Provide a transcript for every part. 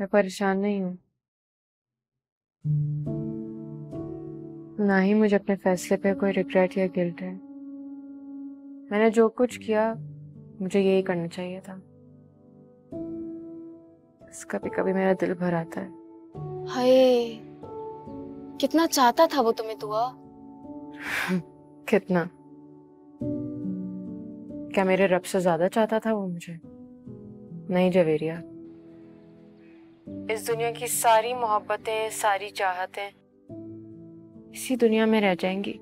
मैं परेशान नहीं हूँ, ना ही मुझे अपने फैसले पे कोई रिग्रेट या गिल्ट है। मैंने जो कुछ किया मुझे यही करना चाहिए था। कभी कभी मेरा दिल भर आता है। हाय, कितना चाहता था वो तुम्हें दुआ। कितना? क्या मेरे रब से ज्यादा चाहता था वो मुझे? नहीं जवेरिया, इस दुनिया की सारी मोहब्बतें, सारी चाहतें इसी दुनिया में रह जाएंगी।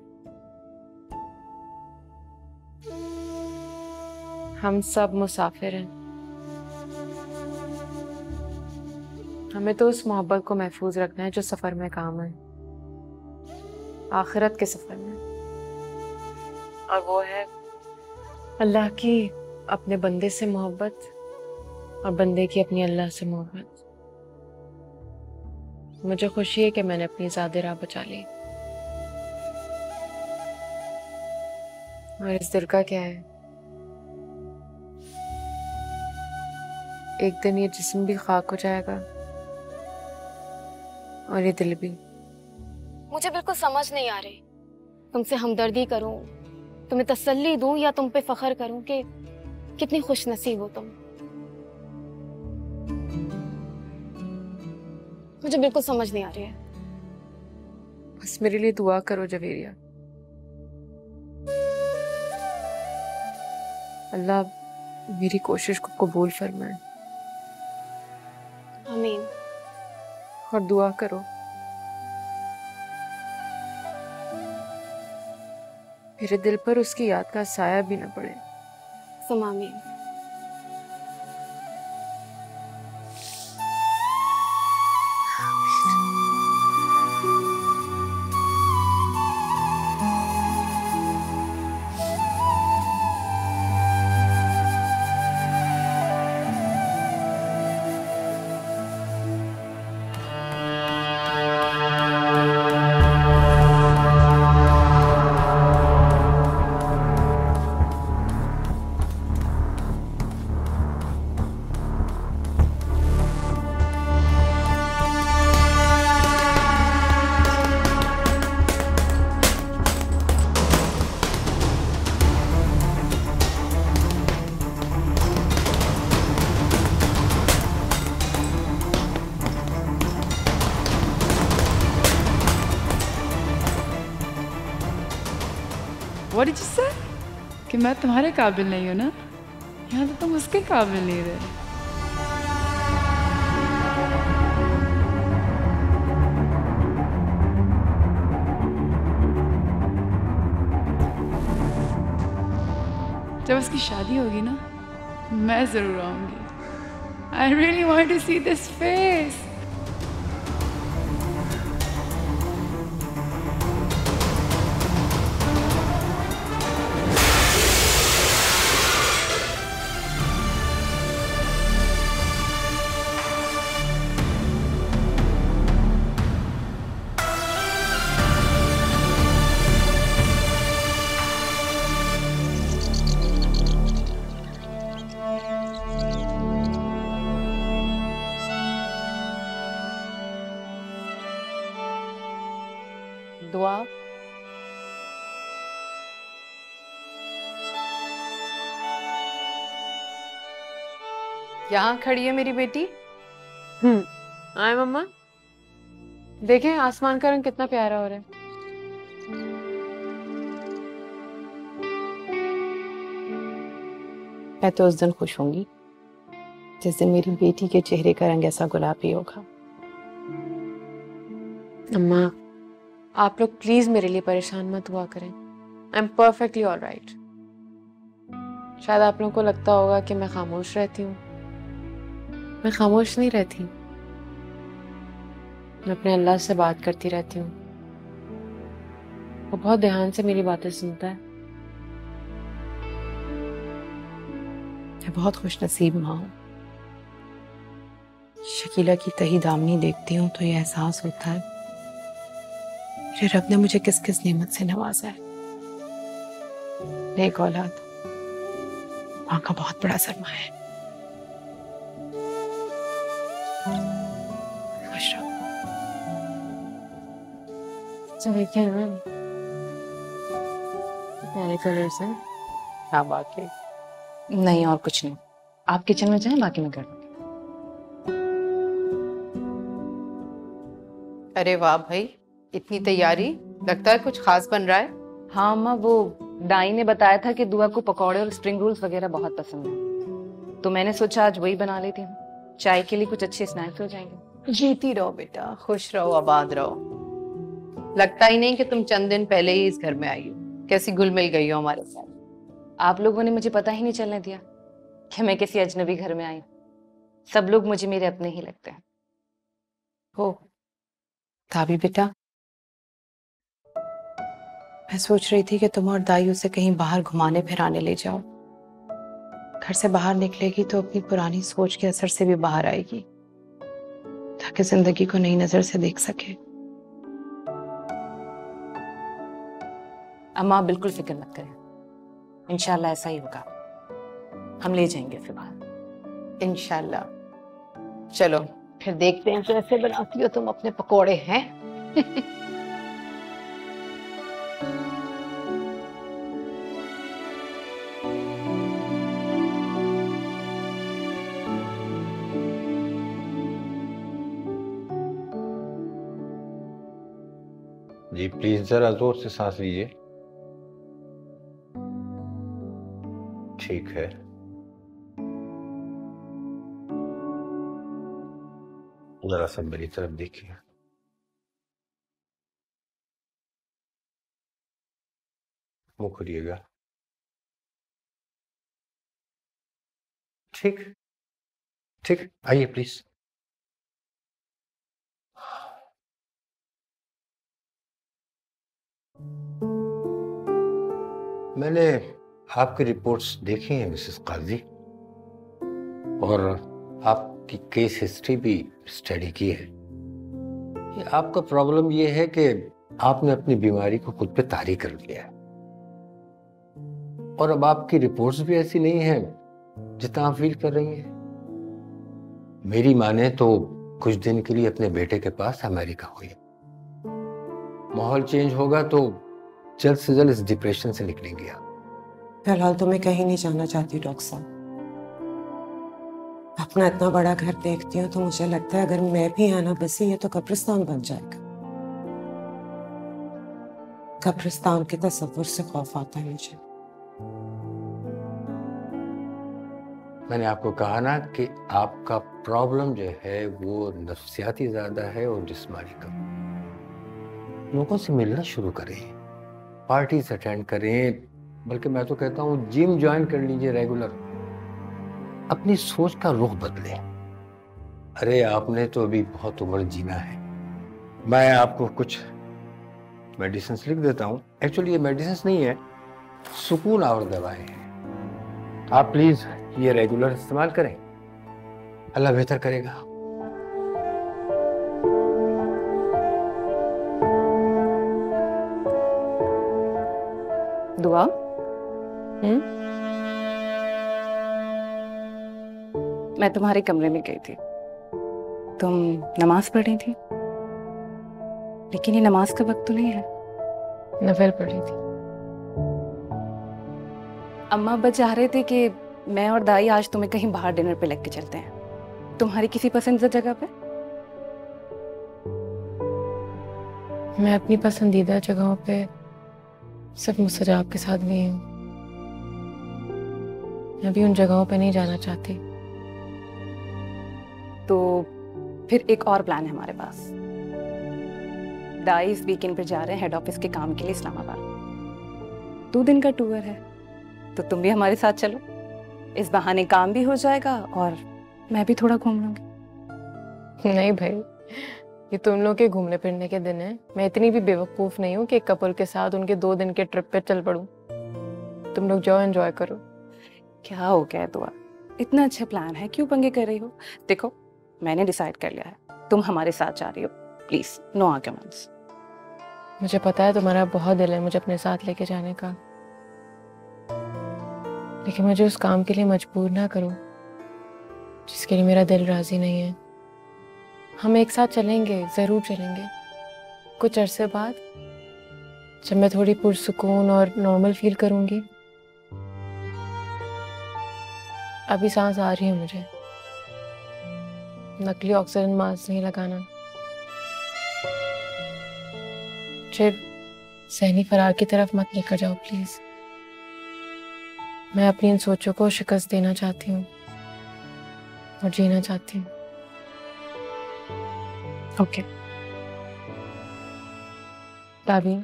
हम सब मुसाफिर हैं। हमें तो उस मोहब्बत को महफूज रखना है जो सफर में काम है, आखिरत के सफर में। और वो है अल्लाह की अपने बंदे से मोहब्बत और बंदे की अपनी अल्लाह से मोहब्बत। मुझे खुशी है कि मैंने अपनी ज़ादी राह बचा ली। और इस दिल का क्या है, एक दिन ये जिस्म भी खाक हो जाएगा और ये दिल भी। मुझे बिल्कुल समझ नहीं आ रही, तुमसे हमदर्दी करूं, तुम्हें तसल्ली दूं या तुम पे फख्र करूं कि कितनी खुशनसीब हो तुम। मुझे बिल्कुल समझ नहीं आ रही है। बस मेरे लिए दुआ करो जवेरिया। अल्लाह मेरी कोशिश को कबूल फरमाए। आमीन। और दुआ करो मेरे दिल पर उसकी याद का साया भी न पड़े। आमीन। What did you say? कि मैं तुम्हारे काबिल नहीं हूँ ना? यहाँ तो तुम उसके काबिल नहीं रहे। जब उसकी शादी होगी ना, मैं जरूर आऊंगी। I really want to see this face. दुआ। यहाँ खड़ी है मेरी बेटी। आए मम्मा, देखें आसमान का रंग कितना प्यारा हो रहा है। मैं तो उस दिन खुश होंगी जिस दिन मेरी बेटी के चेहरे का रंग ऐसा गुलाबी होगा। अम्मा, आप लोग प्लीज मेरे लिए परेशान मत हुआ करें। I am perfectly all right. शायद आप लोगों को लगता होगा कि मैं खामोश रहती हूँ। मैं खामोश नहीं रहती, मैं अपने अल्लाह से बात करती रहती हूँ। वो बहुत ध्यान से मेरी बातें सुनता है। मैं बहुत खुशनसीब माँ हूँ। शकीला की तही दामनी देखती हूँ तो ये एहसास होता है मेरे रब ने मुझे किस किस नेमत से नवाजा है। नेक औलाद माँ का बहुत बड़ा सरमाया है। चलिए क्या है प्यारे कलर्स हैं। हाँ बाकी नहीं और कुछ नहीं। आप किचन में जाएं, बाकी मैं कर दूंगी। अरे वाह भाई, इतनी तैयारी, लगता है कुछ खास बन रहा है। हाँ अम्मा, वो दाई ने बताया था कि दुआ को पकौड़े और स्प्रिंग रोल्स वगैरह बहुत पसंद है, तो मैंने सोचा आज वही बना लेती हूँ। चाय के लिए कुछ अच्छे स्नैक्स हो जाएंगे। जीती रहो बेटा, खुश रहो, आबाद रहो। लगता ही नहीं कि तुम चंद दिन पहले ही इस घर में आई हो, कैसी घुल मिल गई हो हमारे साथ। आप लोगों ने मुझे पता ही नहीं चलने दिया कि मैं किसी अजनबी घर में आई। सब लोग मुझे मेरे अपने ही लगते हैं। हो ताबी बेटा, मैं सोच रही थी कि तुम और दाई उसे कहीं बाहर घुमाने फिराने ले जाओ। घर से बाहर निकलेगी तो अपनी पुरानी सोच के असर से भी बाहर आएगी, ताकि जिंदगी को नई नजर से देख सके। अम्मा बिल्कुल फिक्र मत करें, इंशाल्लाह ऐसा ही होगा। हम ले जाएंगे उसे बाहर इंशाल्लाह। चलो फिर देखते हैं कैसे बनाती हो तुम अपने पकोड़े हैं। जी प्लीज जरा जोर से सांस लीजिए। ठीक है, जरा सब मेरी तरफ देखिए। मुंह खोलिएगा। ठीक ठीक, आइए प्लीज। मैंने आपकी रिपोर्ट्स देखी हैं मिसेस काजी, और आपकी केस हिस्ट्री भी स्टडी की है। ये आपका प्रॉब्लम ये है कि आपने अपनी बीमारी को खुद पे तारी कर लिया है, और अब आपकी रिपोर्ट्स भी ऐसी नहीं हैं जितना आप फील कर रही हैं। मेरी माने तो कुछ दिन के लिए अपने बेटे के पास अमेरिका हुई। माहौल चेंज होगा तो जल्द से जल्द इस डिप्रेशन से निकलेंगे आप। फिलहाल तो मैं कहीं नहीं जाना चाहती डॉक्टर साहब। अपना इतना बड़ा घर देखती हूँ तो मुझे लगता है अगर मैं भी आना बसी ये तो कब्रिस्तान बन जाएगा। कब्रिस्तान के तस्वुर से खौफ आता है मुझे। मैंने आपको कहा ना कि आपका प्रॉब्लम जो है वो नफ्सियाती ज्यादा है और जिस्मानी कम। लोगों से मिलना शुरू करें, पार्टीज अटेंड करें, बल्कि मैं तो कहता हूँ जिम ज्वाइन कर लीजिए रेगुलर। अपनी सोच का रुख बदले। अरे आपने तो अभी बहुत उम्र जीना है। मैं आपको कुछ मेडिसिन लिख देता हूँ। एक्चुअली ये मेडिसिन नहीं है, सुकून और दवाएं हैं। आप प्लीज ये रेगुलर इस्तेमाल करें, अल्लाह बेहतर करेगा। दुआ मैं तुम्हारे कमरे में गई थी, तुम नमाज पढ़ रही थी, लेकिन ये नमाज का वक्त तो नहीं है। नफल पढ़ रही थी। अम्मा अब्बा चाह रहे थे कि मैं और दाई आज तुम्हें कहीं बाहर डिनर पे लेके चलते हैं, तुम्हारी किसी पसंदीदा जगह पे। मैं अपनी पसंदीदा जगहों पे सिर्फ मुस्तजाब के साथ गई हूँ। मैं भी उन जगहों पे नहीं जाना चाहती। तो फिर एक और प्लान है हमारे पास। दाई इस वीकेंड पे जा रहे हैं हेड ऑफिस के काम के लिए इस्लामाबाद। 2 दिन का टूर है, तो तुम भी हमारे साथ चलो। इस बहाने काम भी हो जाएगा और मैं भी थोड़ा घूम लूंगी। नहीं भाई, ये तुम लोग के घूमने फिरने के दिन है। मैं इतनी भी बेवकूफ नहीं हूँ कि एक कपल के साथ उनके 2 दिन के ट्रिप पे चल पड़ूं। तुम लोग जाओ, एंजॉय करो। क्या हो गया दुआ, इतना अच्छा प्लान है, क्यों पंगे कर रही हो? देखो मैंने डिसाइड कर लिया है, तुम हमारे साथ जा रही हो। Please no arguments. मुझे पता है तुम्हारा बहुत दिल है मुझे अपने साथ लेके जाने का, लेकिन मुझे उस काम के लिए मजबूर ना करो जिसके लिए मेरा दिल राजी नहीं है। हम एक साथ चलेंगे, जरूर चलेंगे। कुछ अरसे बाद जब मैं थोड़ी पुरसुकून और नॉर्मल फील करूंगी। अभी सांस आ रही है मुझे, नकली ऑक्सीजन मास्क नहीं लगाना। मुझे सहनी फरार की तरफ मत लेकर जाओ प्लीज। मैं अपनी इन सोचों को शिकस्त देना चाहती हूँ और जीना चाहती हूँ। ओके दादी,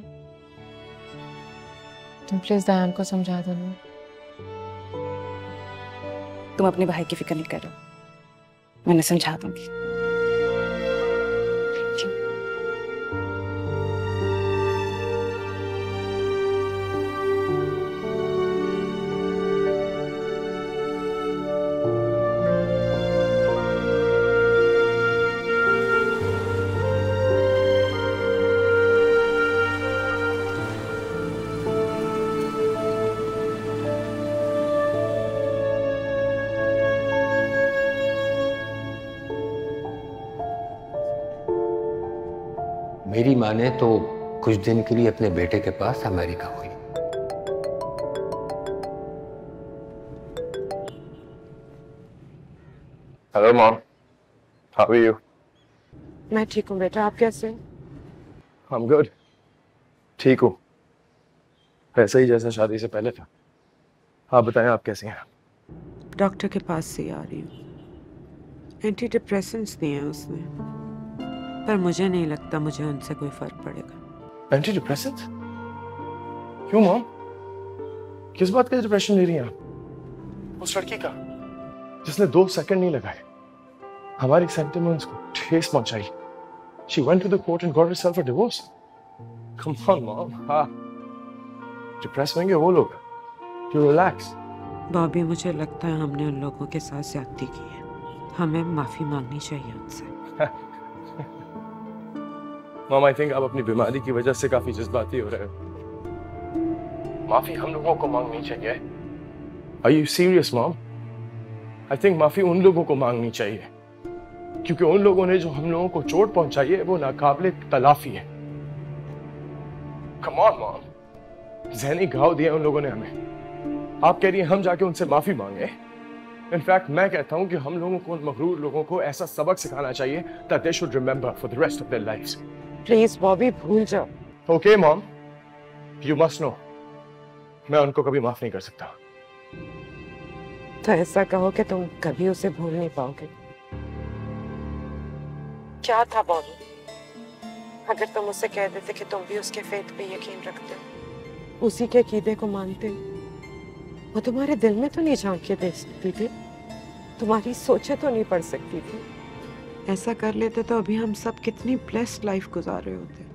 तुम प्लीज दयान को समझा देना। तुम अपने भाई की फिक्र नहीं करो, मैंने समझा दूंगी। मेरी माँ ने तो कुछ दिन के लिए अपने बेटे के पास अमेरिका हुई। Hello mom, how are you? मैं ठीक हूँ बेटा, आप कैसे? आई एम गुड, ठीक हूँ, ऐसा ही जैसा शादी से पहले था। आप बताएं, आप कैसी हैं? डॉक्टर के पास से आ रही हूँ। एंटी डिप्रेसेंट्स दिए हैं उसने, पर मुझे नहीं लगता मुझे उनसे कोई फर्क पड़ेगा। Anti depressants? क्यों मॉम, किस बात का डिप्रेशन ले रही हैं आप? उस लड़की का जिसने 2 सेकंड नहीं लगाए हमारी सेंटिमेंट्स को ठेस पहुंचाई। She went to the court and got herself a divorce. Come on mom, हाँ डिप्रेस होंगे वो लोग, you relax. बॉबी, मुझे लगता है हमने उन लोगों के साथ ज्यादती की है, हमें माफी मांगनी चाहिए उनसे। मॉम, आई थिंक आप अपनी बीमारी की वजह से काफी जज्बाती हो रहे हो। माफी हम लोगों को मांगनी चाहिए। Are you serious mom? I think माफी उन लोगों को मांगनी चाहिए क्योंकि उन लोगों ने जो हम लोगों को चोट पहुंचाई है वो नाकाबिले तलाफी है। Come on मॉम, ज़हनी घाव दिए उन लोगों ने हमें। आप कह रही हैं हम जाके उनसे माफी मांगे? इनफैक्ट मैं कहता हूं कि हम लोगों को, उन मगरूर लोगों को ऐसा सबक सिखाना चाहिए that they should remember for the rest of their lives. Please Bobby, भूल जाओ। Okay mom, you must know, मैं उनको कभी माफ नहीं कर सकता। तो ऐसा कहो कि तुम कभी उसे भूल नहीं पाओगे। क्या था बॉबी, अगर तुम उसे कह देते कि तुम भी उसके फेथ पे यकीन रखते हो, उसी के कीदे को मानते हो, वो तुम्हारे दिल में तो नहीं झांक के देख सकती थी, तुम्हारी सोचें तो नहीं पढ़ सकती थी। ऐसा कर लेते तो अभी हम सब कितनी ब्लेस्ड लाइफ गुजार रहे होते।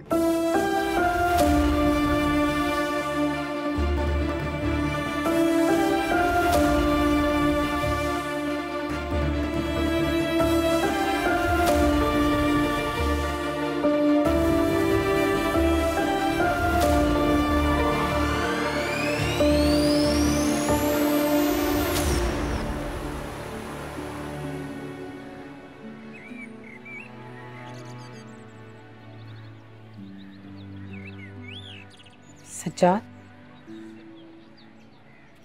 सज्जाद,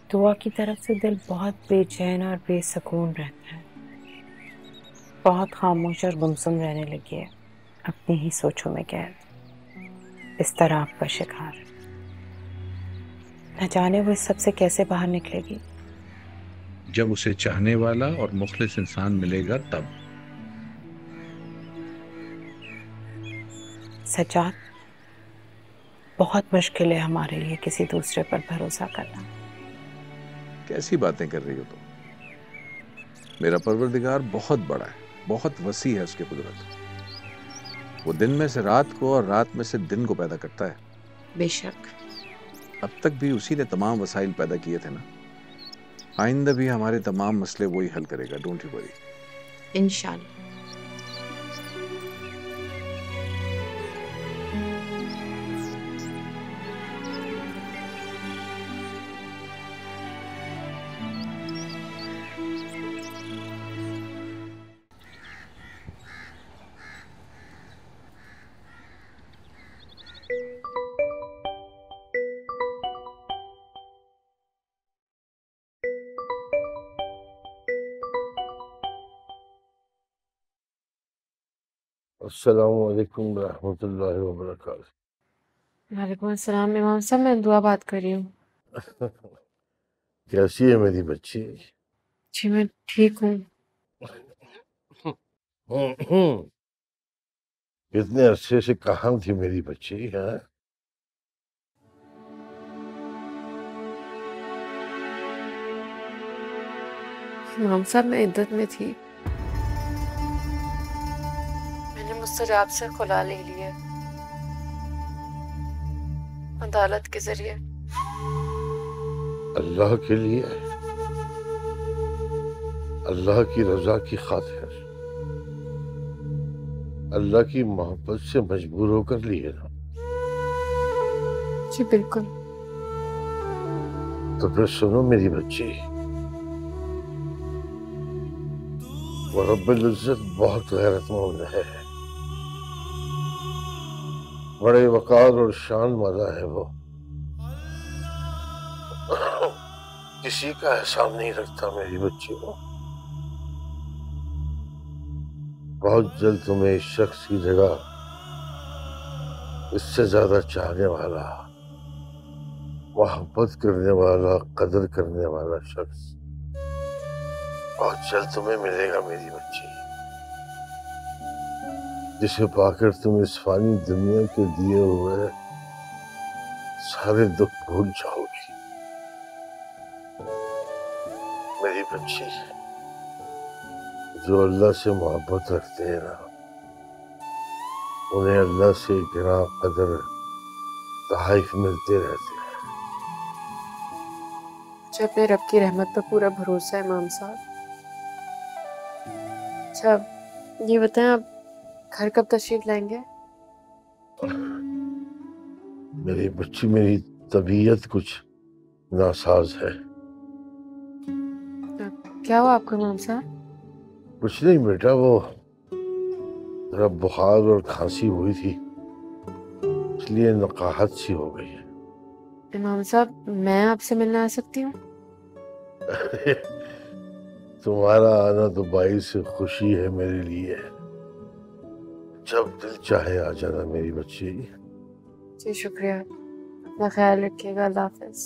दुआ की तरफ से दिल बहुत बेचैन और बेसुकून रहता है, बहुत खामोश और गुमसुम रहने लगी है, अपनी ही सोचों में कैद, इस तरह आपका शिकार। न जाने वो इस सब से कैसे बाहर निकलेगी। जब उसे चाहने वाला और मुखलिस इंसान मिलेगा तब। सज्जाद, बहुत मुश्किल है हमारे लिए किसी दूसरे पर भरोसा करना। कैसी बातें कर रही हो तुम? मेरा परवरदिगार बहुत बड़ा है, बहुत वसी है उसकी कुदरत। वो दिन में से रात को और रात में से दिन को पैदा करता है। बेशक। अब तक भी उसी ने तमाम वसाइल पैदा किए थे ना, आइंदा भी हमारे तमाम मसले वही हल करेगा। Don't you worry. इंशाल्लाह। अस्सलामु अलैकुम रहमतुल्लाहि व बरकातहू। वालेकुम अस्सलाम इमाम साहब, मैं दुआ बात कर रही हूँ। कैसी है मेरी बच्ची? जी मैं ठीक हूँ। कितने अरसे से कहाँ थी मेरी बच्ची? है इमाम साहब मैं इद्दत में थी, मैंने मुस्तजाब से खुला ले लिया अदालत के जरिए। अल्लाह के लिए, अल्लाह की रजा की खातिर, अल्लाह की मोहब्बत से मजबूर होकर लिए ना? जी बिल्कुल। तो फिर सुनो मेरी बच्ची, वो रब्बुल इज्जत बहुत गैरतमंद है, बड़े वकार और शान वाला है वो, किसी का एहसान नहीं रखता मेरी बच्ची को। बहुत जल्द तुम्हें इस शख्स की जगह इससे ज्यादा चाहने वाला, मोहब्बत करने वाला, कदर करने वाला शख्स बहुत जल्द तुम्हें मिलेगा मेरी बच्ची, जिसे पाकर तुम इस फानी दुनिया के दिए हुए सारे दुख भूल जाओगी मेरी बच्ची। जो अल्लाह से मोहब्बत रखते हैं ना, उन्हें अल्लाह से गिरा कदर तहाइफ मिलते रहते हैं। मुझे अपने रब की रहमत पर पूरा भरोसा है इमाम साहब। अच्छा ये बताएं, आप घर कब तशरीफ लाएंगे? मेरी बच्ची, मेरी तबीयत कुछ नासाज है। क्या हुआ आपको इमाम साहब? कुछ नहीं बेटा, वो जरा बुखार और खांसी हुई थी, इसलिए नकाहत सी हो गई है। इमाम साहब मैं आपसे मिलने आ सकती हूँ? तुम्हारा आना तो बाइस से खुशी है मेरे लिए। जब दिल चाहे आ जाना मेरी बच्ची। जी शुक्रिया, अपना ख्याल रखिएगा। अल्लाह हाफिज।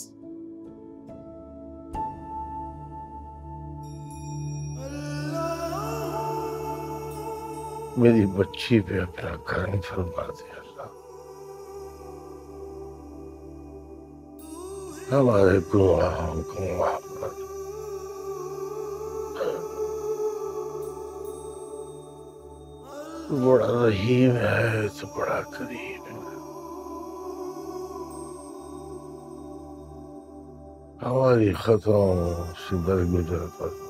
मेरी बच्ची पे अपना करम फरमा दे अल्लाह। हमारे गुनाहों को माफ कर दे। तू बड़ा रहीम है, तो बड़ा करीम है। हमारी खताओं से दरगुजर फरमा।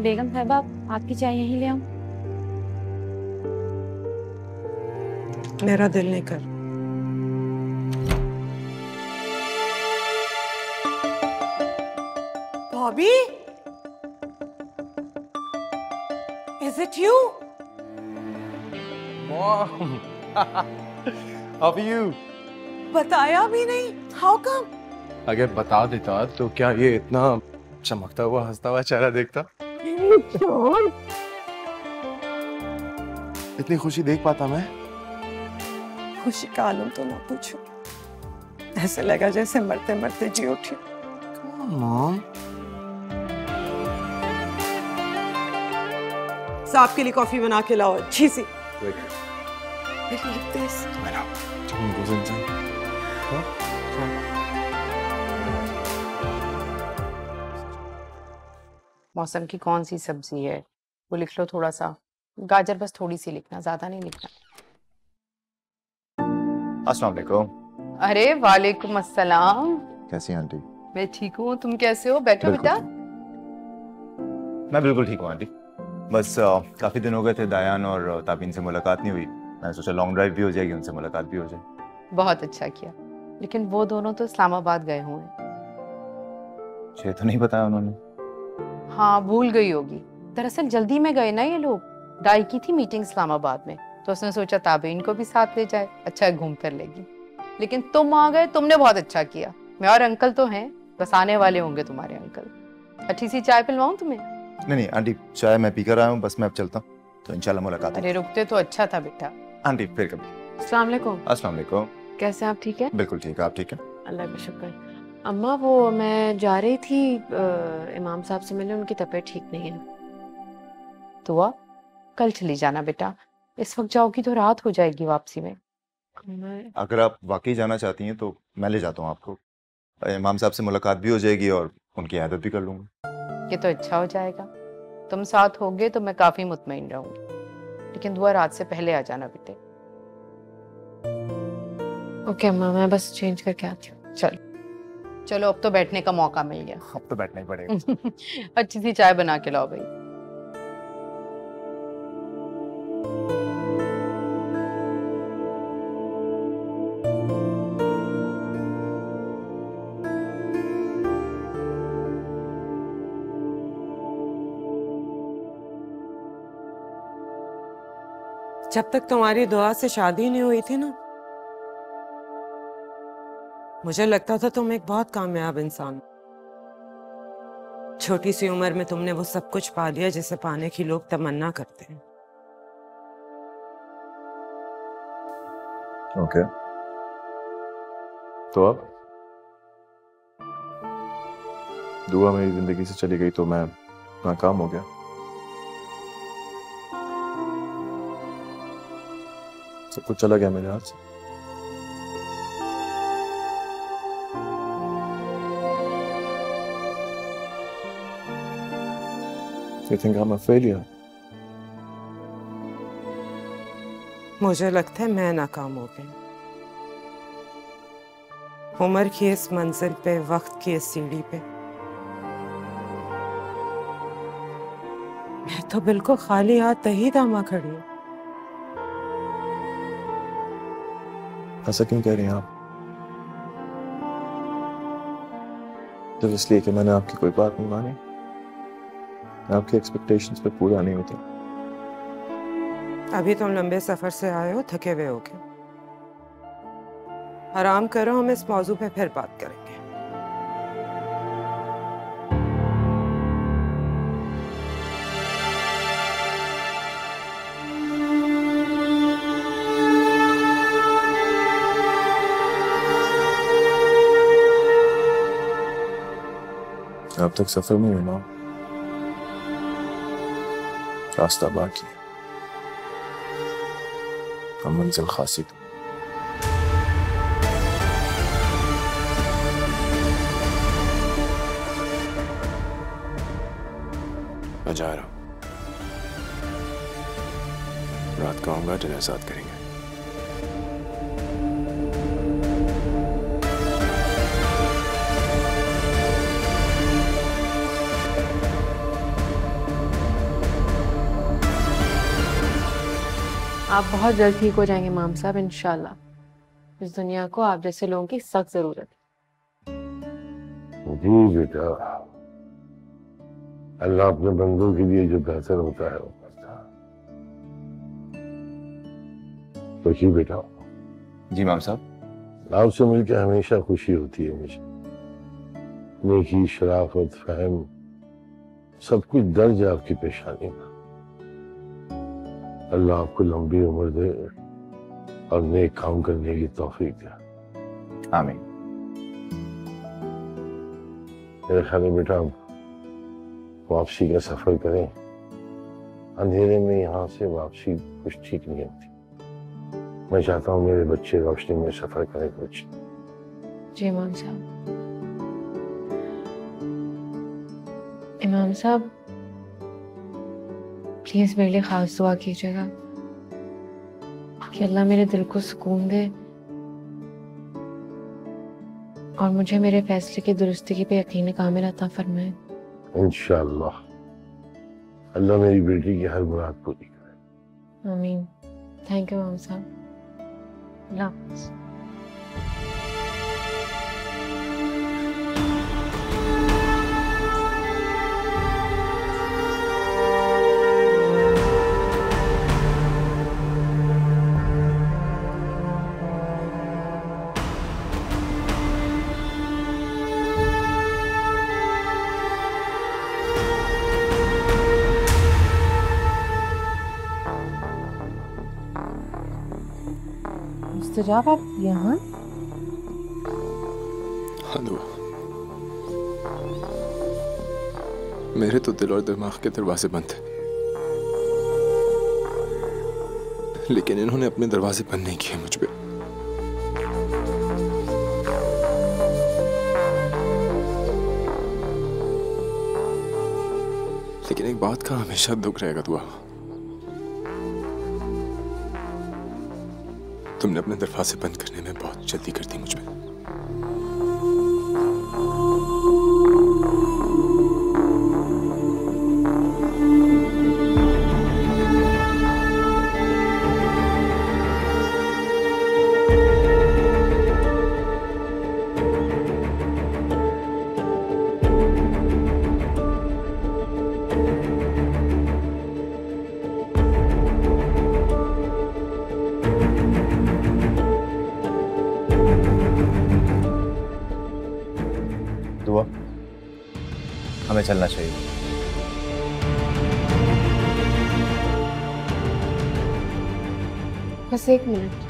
बेगम साहबा आपकी चाय यहीं ले आऊं? मेरा दिल नहीं कर। Bobby, is it you? Mom, how are you? बताया भी नहीं। How come? अगर बता देता तो क्या ये इतना चमकता हुआ हंसता हुआ चेहरा देखता? इतनी खुशी देख पाता मैं? खुशी का आलम तो ना पूछो, ऐसे लगा जैसे मरते मरते जी उठी। मॉम, साहब के लिए कॉफी बना के लाओ अच्छी सी। मौसम की कौन सी सब्जी है वो लिख लो थोड़ा सा। गाजर बस थोड़ी सी लिखना, ज्यादा नहीं लिखना। अस्सलाम वालेकुम। अरे वालेकुम अस्सलाम। कैसी हैं आंटी? मैं ठीक हूँ, तुम कैसे हो? बैठो बेटा। मैं बिल्कुल ठीक हूँ आंटी। बस काफी दिन हो गए थे दायान और ताबीन से मुलाकात नहीं हुई। मैंने सोचा लॉन्ग ड्राइव भी हो जाएगी, उनसे मुलाकात भी हो जाए। बहुत अच्छा किया, लेकिन वो दोनों तो इस्लामाबाद गए हुए हैं। मुझे तो नहीं बताया उन्होंने। हाँ, भूल गई होगी। दरअसल जल्दी में गए ना ये लोग। दाई की थी मीटिंग इस्लामाबाद में, तो उसने सोचा ताबीन को भी साथ ले जाए, अच्छा घूम फिर लेगी। लेकिन तुम आ गए, तुमने बहुत अच्छा किया। मैं और अंकल तो हैं, बस आने वाले होंगे तुम्हारे अंकल। अच्छी सी चाय पिलवाऊं तुम्हें? नहीं आंटी, चाय मैं पीकर आया हूँ, बस मैं अब चलता हूँ, तो इंशाल्लाह मुलाकात। अरे रुकते तो अच्छा था बेटा। आंटी फिर कभी। अस्सलाम वालेकुम। अस्सलाम वालेकुम। कैसे आप? ठीक है? बिल्कुल ठीक है, आप ठीक है? अल्लाह का शुक्र। अम्मा वो मैं जा रही थी इमाम साहब से मिलने, उनकी तबीयत ठीक नहीं है। तो आप कल चली जाना बेटा, इस वक्त जाओगी तो रात हो जाएगी वापसी में। अगर आप वाकई जाना चाहती हैं तो मैं ले जाता हूँ आपको। इमाम साहब से मुलाकात भी हो जाएगी और उनकी आदत भी कर लूंगा। ये तो अच्छा हो जाएगा, तुम साथ होगे तो मैं काफी मुतमईन रहूंगी। लेकिन दुआ रात से पहले आ जाना बेटे। ओके अम्मा, मैं बस चेंज करके आती हूँ। चलो अब तो बैठने का मौका मिल गया। अब तो बैठना ही पड़ेगा। अच्छी सी चाय बना के लाओ भाई। जब तक तुम्हारी दुआ से शादी नहीं हुई थी ना, मुझे लगता था तुम एक बहुत कामयाब इंसान। छोटी सी उम्र में तुमने वो सब कुछ पा लिया जिसे पाने की लोग तमन्ना करते हैं। ओके, तो अब दुआ मेरी जिंदगी से चली गई तो मैं नाकाम हो गया। सब कुछ चला गया मेरे हाथ से। You think I'm a failure? मुझे लगता है मैं नाकाम हो गई। उम्र की इस मंजिल पे, वक्त की इस सीढ़ी पे मैं तो बिल्कुल खाली हाथ दही दामा खड़ी हूँ। ऐसा क्यों कह रही हैं आप? जब इसलिए कि मैंने आपकी कोई बात नहीं मानी, आपके एक्सपेक्टेशंस पे पूरा नहीं होता। अभी तुम लंबे सफर से आए हो, थके हुए होगे। आराम करो, हम इस मौजू पे फिर बात करेंगे। अब तक सफर में हूं ना, रास्ता बाकी है, हम मंजिल खासी तो। मैं जा रहा हूं, रात को आऊंगा, डिनर साथ करेंगे। आप बहुत जल्द ठीक हो जाएंगे इमाम साहब, इंशाल्लाह। इस दुनिया को आप जैसे लोगों की सख्त जरूरत है। जी बेटा, अल्लाह अपने बंदों के लिए जो बेहतर होता है वो करता है। खुशी बेटा। जी इमाम साहब। आपसे मिलकर हमेशा खुशी होती है मुझे। नेकी, शराफत, फहम सब कुछ दर्ज है आपकी पेशानी में। अल्लाह आपको लंबी उम्र दे और नेक काम करने की तौफीक दे। आमीन। मेरे ख्याल में बेटा वापसी का सफर करें। अंधेरे में यहाँ से वापसी कुछ ठीक नहीं होती। मैं चाहता हूँ मेरे बच्चे रोशनी में सफर करें कुछ। जी इमाम साहब। इमाम साहब, प्लीज मेरे लिए खास दुआ कीजिएगा कि अल्लाह मेरे दिल को सुकून दे और मुझे मेरे फैसले की दुरुस्ती पे यकीन कामिल अता फरमाए। इंशाअल्लाह अल्लाह मेरी बेटी की हर मुराद पूरी करे। आमीन। थैंक यू मोम साहब। अल्लाह हाफ़िज़। मुस्तजाब आप यहाँ? हाँ दुआ, मेरे तो दिल और दिमाग के दरवाजे बंद थे, लेकिन इन्होंने अपने दरवाजे बंद नहीं किए मुझ पे। लेकिन एक बात का हमेशा दुख रहेगा दुआ, तुमने अपने दरवाजे बंद करने में बहुत जल्दी कर दी मुझ पे। दुआ, हमें चलना चाहिए। बस एक मिनट।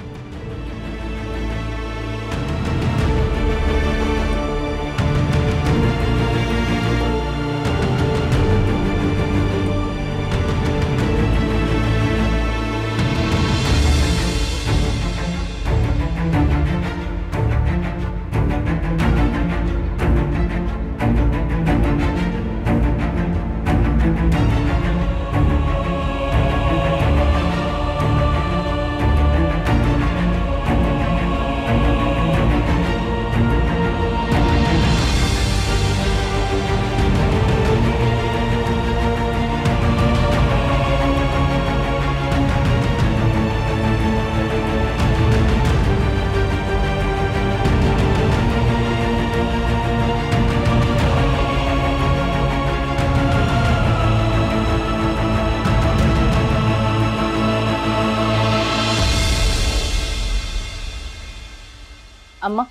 अम्मा,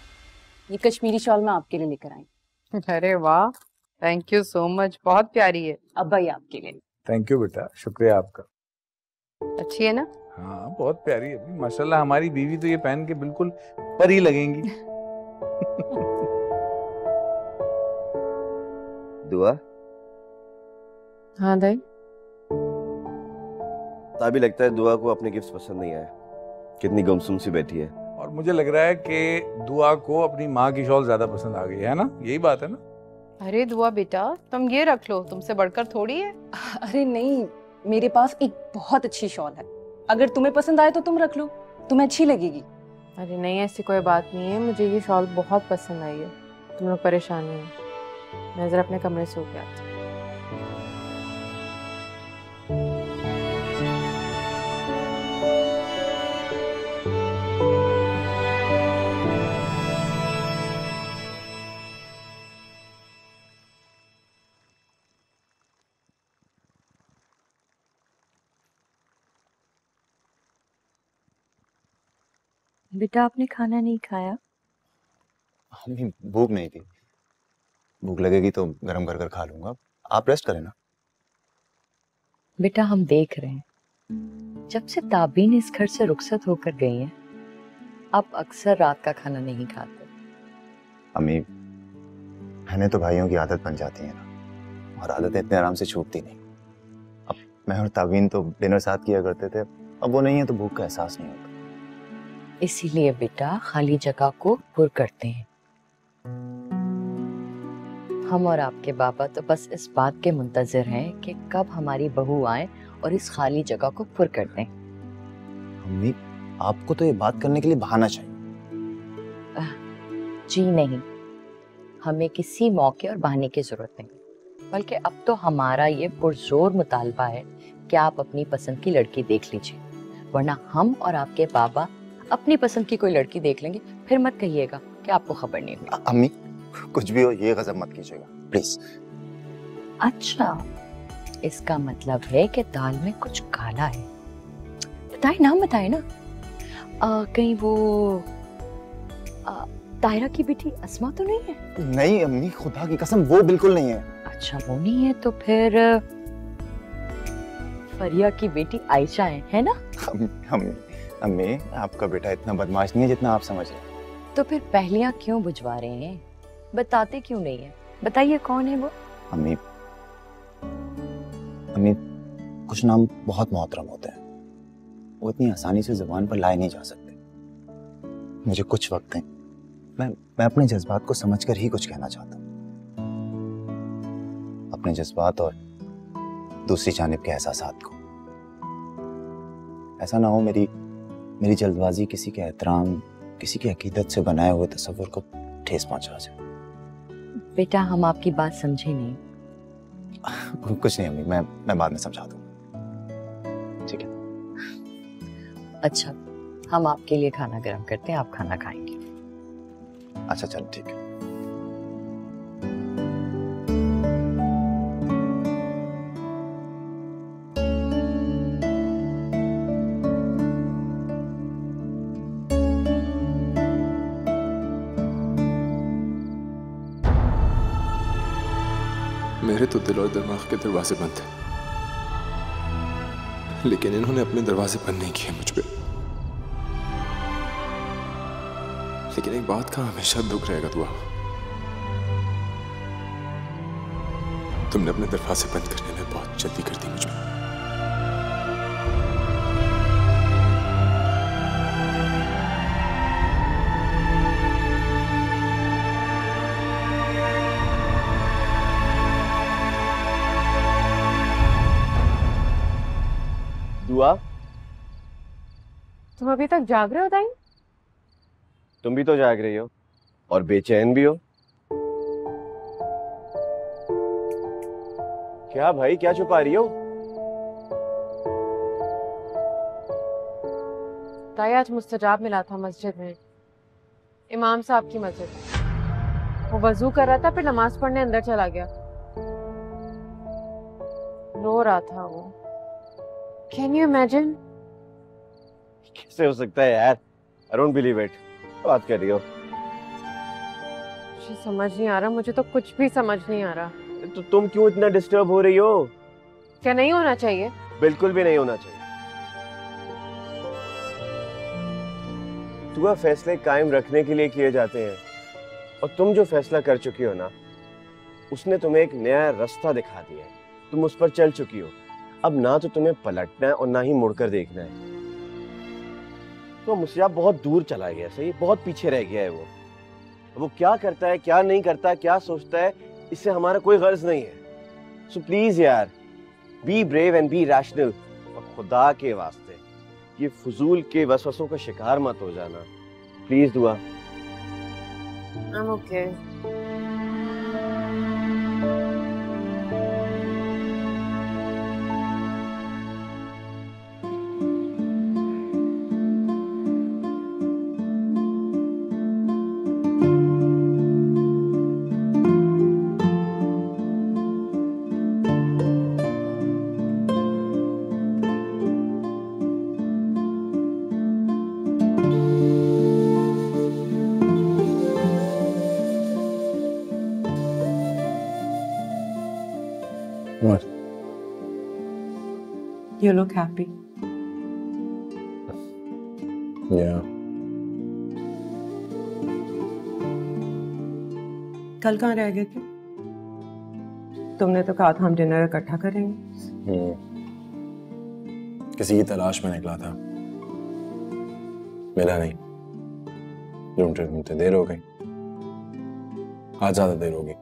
ये कश्मीरी शॉल मैं आपके लिए लेकर आई। अरे वाह, थैंक यू सो मच, बहुत प्यारी है। अब्बा ये आपके लिए। थैंक यू बेटा, शुक्रिया आपका। अच्छी है ना? हाँ बहुत प्यारी है माशाल्लाह, हमारी बीवी तो ये पहन के बिल्कुल परी लगेंगी। दुआ। हाँ दाई। तभी लगता है दुआ को अपने गिफ्ट पसंद नहीं आया, कितनी गुमसुम सी बैठी है। और मुझे लग रहा है कि दुआ को अपनी माँ की शॉल ज्यादा पसंद आ गई है ना, यही बात है ना? अरे दुआ बेटा, तुम ये रख लो, तुमसे बढ़कर थोड़ी है। अरे नहीं, मेरे पास एक बहुत अच्छी शॉल है, अगर तुम्हें पसंद आए तो तुम रख लो, तुम्हें अच्छी लगेगी। अरे नहीं, ऐसी कोई बात नहीं है, मुझे ये शॉल बहुत पसंद आई है। तुम लोग परेशान नहीं हो, मैं जरा अपने कमरे से होके आती हूँ। बेटा आपने खाना नहीं खाया? नहीं, भूख नहीं थी। भूख लगेगी तो गरम कर कर खा लूंगा, आप रेस्ट करें ना। बेटा हम देख रहे हैं, जब से ताबीन इस घर से रुखसत होकर गई हैं, आप अक्सर रात का खाना नहीं खाते। अम्मी, बहनें तो भाइयों की आदत बन जाती है ना, और आदतें इतने आराम से छूटती नहीं। अब मैं और ताबीन तो डिनर साथ किया करते थे, अब वो नहीं है तो भूख का एहसास नहीं होता। इसीलिए बेटा खाली जगह को पुर करते हैं। हम और आपके बाबा तो बस इस बात के मुंतजर हैं कि कब हमारी बहू आए और इस खाली जगह को पुर कर दें। अम्मी, आपको तो ये बात करने के लिए बहाना चाहिए। जी नहीं, हमें किसी मौके और बहाने की जरूरत नहीं, बल्कि अब तो हमारा ये पुरजोर मुतालबा है कि आप अपनी पसंद की लड़की देख लीजिए, वरना हम और आपके बाबा अपनी पसंद की कोई लड़की देख लेंगे, फिर मत कहिएगा कि आपको खबर नहीं हुई। अम्मी, कुछ भी हो ये गजब मत कीजिएगा प्लीज। अच्छा, इसका मतलब है कि दाल में कुछ काला है। बताए, नाम बताए ना। कहीं वो तायरा की बेटी अस्मा तो नहीं है? नहीं अम्मी, खुदा की कसम वो बिल्कुल नहीं है। अच्छा, वो नहीं है तो फिर फरिया की बेटी आयशा है ना? अम्मी, आपका बेटा इतना बदमाश नहीं है जितना आप समझ रहे हैं। तो फिर पहलियां क्यों बुझवा रहे हैं? बताते क्यों नहीं है? बताइए कौन है वो? अम्मी, कुछ नाम बहुत मोहतरम होते हैं, वो इतनी आसानी से जुबान पर लाए नहीं जा सकते। मुझे कुछ वक्त है, मैं अपने जज्बात को समझकर ही कुछ कहना चाहता हूँ, अपने जज्बात और दूसरी जानिब के एहसासात को। ऐसा ना हो मेरी जल्दबाजी किसी के एहतराम, किसी की अकीदत से बनाए हुए तस्वुर को ठेस पहुंचा जाए। बेटा, हम आपकी बात समझे नहीं। कुछ नहीं अम्मी, मैं बाद में समझा दूंगा, ठीक है? अच्छा, हम आपके लिए खाना गर्म करते हैं, आप खाना खाएंगे। अच्छा चलो ठीक है। मेरे तो दिल और दिमाग के दरवाजे बंद थे, लेकिन इन्होंने अपने दरवाजे बंद नहीं किए मुझ पे। लेकिन एक बात का हमेशा दुख रहेगा दुआ, तुमने अपने दरवाजे बंद करने में बहुत जल्दी कर दी मुझ पे। दुआ, तुम अभी तक जाग रहे हो दाई? तुम भी तो जाग रही हो और बेचैन भी हो। क्या भाई, क्या छुपा रही हो? दाई, आज मुस्तजाब मिला था मस्जिद में, इमाम साहब की मस्जिद। वो वजू कर रहा था, फिर नमाज पढ़ने अंदर चला गया। रो रहा था वो। Can you imagine? कैसे हो सकता है यार? I don't believe it. बात कर रही हो? मुझे समझ नहीं आ रहा, मुझे तो कुछ भी समझ नहीं आ रहा। तो तुम क्यों इतना डिस्टर्ब हो रही हो? क्या नहीं होना चाहिए? बिल्कुल भी नहीं होना चाहिए। दुआ, फैसले कायम रखने के लिए किए जाते हैं, और तुम जो फैसला कर चुकी हो ना, उसने तुम्हें एक नया रास्ता दिखा दिया है। तुम उस पर चल चुकी हो, अब ना तो तुम्हें पलटना है और ना ही मुड़कर देखना है। तो मुस्तजाब बहुत दूर चला गया, सही, बहुत पीछे रह गया है वो क्या करता है, क्या नहीं करता, क्या सोचता है, इससे हमारा कोई गर्ज नहीं है। सो प्लीज यार, be brave and B rational, और खुदा के वास्ते ये फजूल के वसवसों का शिकार मत हो जाना, प्लीज दुआ। I'm okay. What? You look happy. Yeah. कल कहाँ रह गए थे? तुमने तो कहा था हम डिनर इकट्ठा करेंगे। किसी की तलाश में निकला था, मिला नहीं, ढूंढते ढूंढते देर हो गई। आज ज्यादा देर होगी,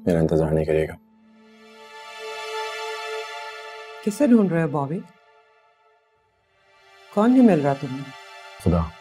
मेरा इंतजार नहीं करिएगा। किसे ढूंढ रहे हो बॉबी? कौन नहीं मिल रहा तुम्हें? खुदा।